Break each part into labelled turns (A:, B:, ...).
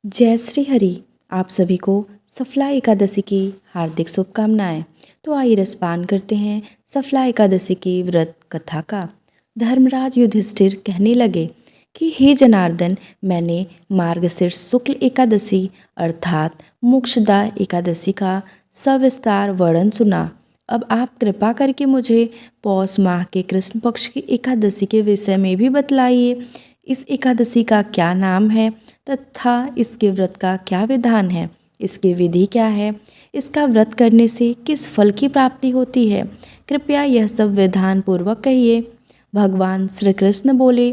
A: जय श्री हरि। आप सभी को सफला एकादशी की हार्दिक शुभकामनाएं। तो आइए रसपान करते हैं सफला एकादशी की व्रत कथा का। धर्मराज युधिष्ठिर कहने लगे कि हे जनार्दन, मैंने मार्गशीर्ष शुक्ल एकादशी अर्थात मोक्षदा एकादशी का सविस्तार वर्णन सुना। अब आप कृपा करके मुझे पौष माह के कृष्ण पक्ष की एकादशी के विषय में भी बतलाइए। इस एकादशी का क्या नाम है तथा इसके व्रत का क्या विधान है, इसकी विधि क्या है, इसका व्रत करने से किस फल की प्राप्ति होती है। कृपया यह सब विधान पूर्वक कहिए। भगवान श्री कृष्ण बोले,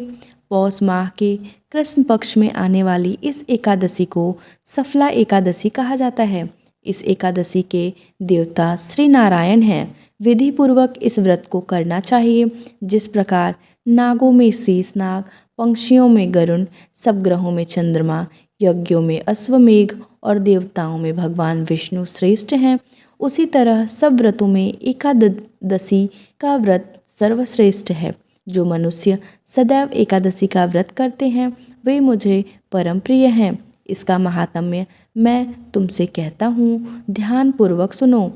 A: पौष माह के कृष्ण पक्ष में आने वाली इस एकादशी को सफला एकादशी कहा जाता है। इस एकादशी के देवता श्री नारायण हैं। विधि पूर्वक इस व्रत को करना चाहिए। जिस प्रकार नागों में शेषनाग, पंक्षियों में गरुण, सब ग्रहों में चंद्रमा, यज्ञों में अश्वमेघ और देवताओं में भगवान विष्णु श्रेष्ठ हैं, उसी तरह सब व्रतों में एकादशी का व्रत सर्वश्रेष्ठ है। जो मनुष्य सदैव एकादशी का व्रत करते हैं वे मुझे परम प्रिय हैं। इसका महात्म्य मैं तुमसे कहता हूँ, ध्यान पूर्वक सुनो।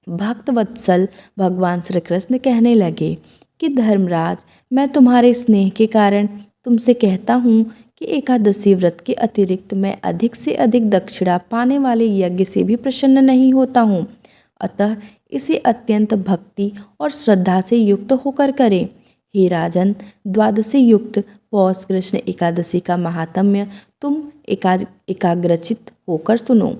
A: भक्त वत्सल भगवान श्री कृष्ण कहने लगे कि धर्मराज, मैं तुम्हारे स्नेह के कारण तुमसे कहता हूँ कि एकादशी व्रत के अतिरिक्त मैं अधिक से अधिक दक्षिणा पाने वाले यज्ञ से भी प्रसन्न नहीं होता हूँ। अतः इसे अत्यंत भक्ति और श्रद्धा से युक्त होकर करें। हे राजन, द्वादशी युक्त पौष कृष्ण एकादशी का महात्म्य तुम एकाग्रचित होकर सुनो।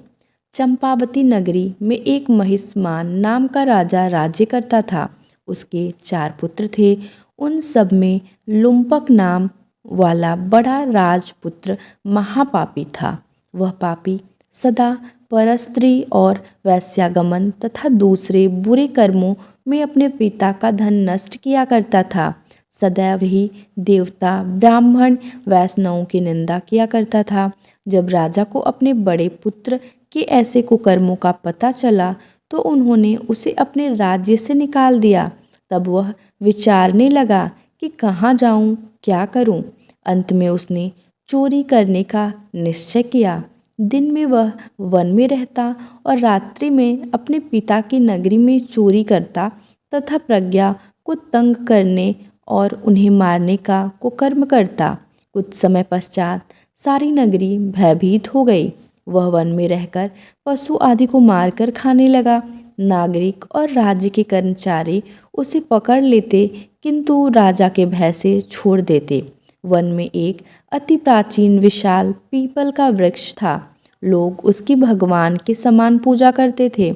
A: चंपावती नगरी में एक महिष्मान नाम का राजा राज्य करता था। उसके 4 पुत्र थे। उन सब में लुम्पक नाम वाला बड़ा राजपुत्र महापापी था। वह पापी सदा परस्त्री और वैश्यागमन तथा दूसरे बुरे कर्मों में अपने पिता का धन नष्ट किया करता था। सदैव ही देवता, ब्राह्मण, वैष्णवों की निंदा किया करता था। जब राजा को अपने बड़े पुत्र के ऐसे कुकर्मों का पता चला तो उन्होंने उसे अपने राज्य से निकाल दिया। तब वह विचारने लगा कि कहाँ जाऊँ, क्या करूँ। अंत में उसने चोरी करने का निश्चय किया। दिन में वह वन में रहता और रात्रि में अपने पिता की नगरी में चोरी करता तथा प्रज्ञा को तंग करने और उन्हें मारने का कुकर्म करता। कुछ समय पश्चात सारी नगरी भयभीत हो गई। वह वन में रहकर पशु आदि को मारकर खाने लगा। नागरिक और राज्य के कर्मचारी उसे पकड़ लेते किंतु राजा के भय से छोड़ देते। वन में एक अति प्राचीन विशाल पीपल का वृक्ष था। लोग उसकी भगवान के समान पूजा करते थे।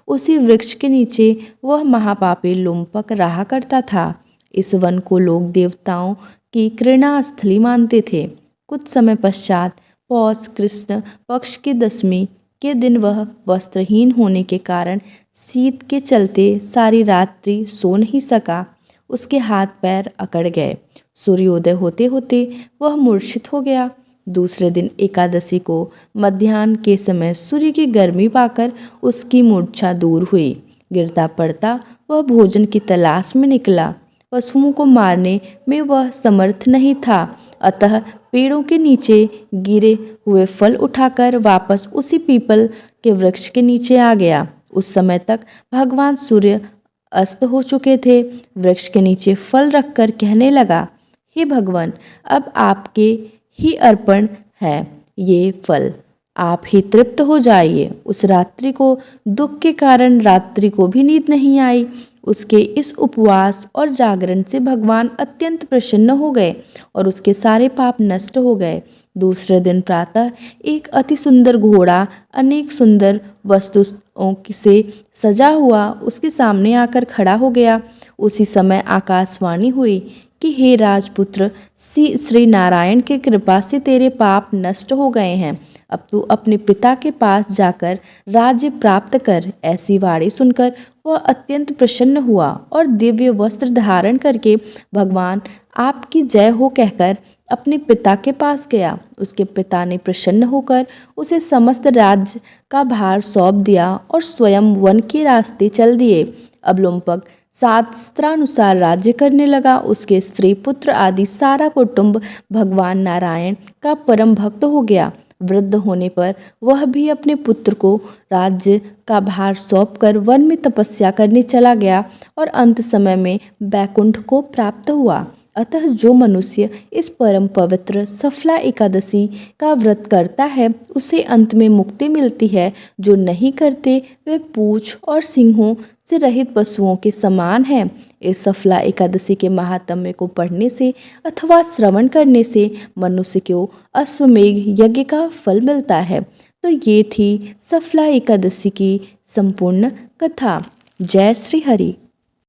A: उसी वृक्ष के नीचे वह महापापी लुम्पक रहा करता था। इस वन को लोग देवताओं की क्रीड़ा स्थली मानते थे। कुछ समय पश्चात पौष कृष्ण पक्ष की दशमी के दिन वह वस्त्रहीन होने के कारण शीत के चलते सारी रात्रि सो नहीं सका। उसके हाथ पैर अकड़ गए। सूर्योदय होते होते वह मूर्छित हो गया। दूसरे दिन एकादशी को मध्याह्न के समय सूर्य की गर्मी पाकर उसकी मूर्छा दूर हुई। गिरता पड़ता वह भोजन की तलाश में निकला। पशुओं को मारने में वह समर्थ नहीं था, अतः पेड़ों के नीचे गिरे हुए फल उठाकर वापस उसी पीपल के वृक्ष के नीचे आ गया। उस समय तक भगवान सूर्य अस्त हो चुके थे। वृक्ष के नीचे फल रखकर कहने लगा, हे भगवान, अब आपके ही अर्पण है ये फल, आप ही तृप्त हो जाइए। उस रात्रि को दुख के कारण रात्रि को भी नींद नहीं आई। उसके इस उपवास और जागरण से भगवान अत्यंत प्रसन्न हो गए और उसके सारे पाप नष्ट हो गए। दूसरे दिन प्रातः एक अति सुंदर घोड़ा अनेक सुंदर वस्तुओं से सजा हुआ उसके सामने आकर खड़ा हो गया। उसी समय आकाशवाणी हुई कि हे राजपुत्र, श्री नारायण की कृपा से तेरे पाप नष्ट हो गए हैं। अब तू अपने पिता के पास जाकर राज्य प्राप्त कर। ऐसी वाणी सुनकर वह अत्यंत प्रसन्न हुआ और दिव्य वस्त्र धारण करके भगवान आपकी जय हो कहकर अपने पिता के पास गया। उसके पिता ने प्रसन्न होकर उसे समस्त राज्य का भार सौंप दिया और स्वयं वन के रास्ते चल दिए। अब लुम्पक शास्त्रानुसार राज्य करने लगा। उसके स्त्री पुत्र आदि सारा कुटुंब भगवान नारायण का परम भक्त हो गया। वृद्ध होने पर वह भी अपने पुत्र को राज्य का भार सौंपकर वन में तपस्या करने चला गया और अंत समय में बैकुंठ को प्राप्त हुआ। अतः जो मनुष्य इस परम पवित्र सफला एकादशी का व्रत करता है उसे अंत में मुक्ति मिलती है। जो नहीं करते वे पूंछ और सिंहों से रहित पशुओं के समान है। इस सफला एकादशी के महात्म्य को पढ़ने से अथवा श्रवण करने से मनुष्य को अश्वमेघ यज्ञ का फल मिलता है। तो ये थी सफला एकादशी की संपूर्ण कथा। जय श्री हरि।